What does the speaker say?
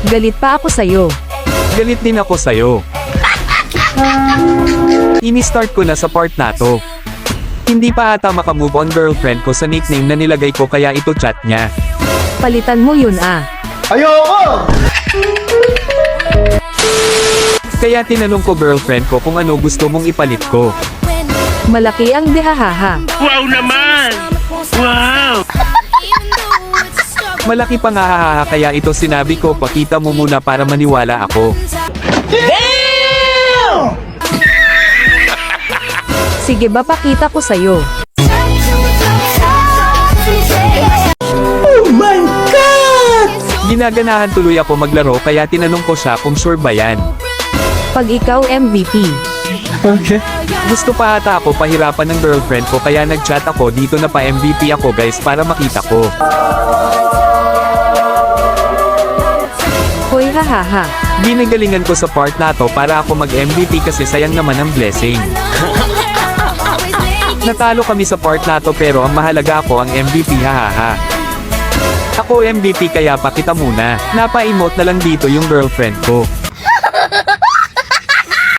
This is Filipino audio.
Galit pa ako sa'yo. Galit din ako sa'yo. Ini-start ko na sa part na to. Hindi pa ata makamove on girlfriend ko sa nickname na nilagay ko kaya ito chat niya. Palitan mo yun ah. Ayoko! Kaya tinanong ko girlfriend ko kung ano gusto mong ipalit ko. Malaki ang dehahaha. Wow naman! Wow! Malaki pa nga hahaha kaya ito sinabi ko pakita mo muna para maniwala ako. Sige ba pakita ko sa'yo. Ginaganahan tuloy ako maglaro kaya tinanong ko siya kung sure ba yan. Pag ikaw MVP. Okay. Gusto pa ata ako pahirapan ng girlfriend ko kaya nag-chat ako dito na pa MVP ako guys para makita ko. Hoy hahaha. Ginagalingan ko sa part na to para ako mag-MVP kasi sayang naman ang blessing. Natalo kami sa part na to pero ang mahalaga ako ang MVP hahaha. Ako MVP kaya pakita muna. Napa-emote na lang dito yung girlfriend ko.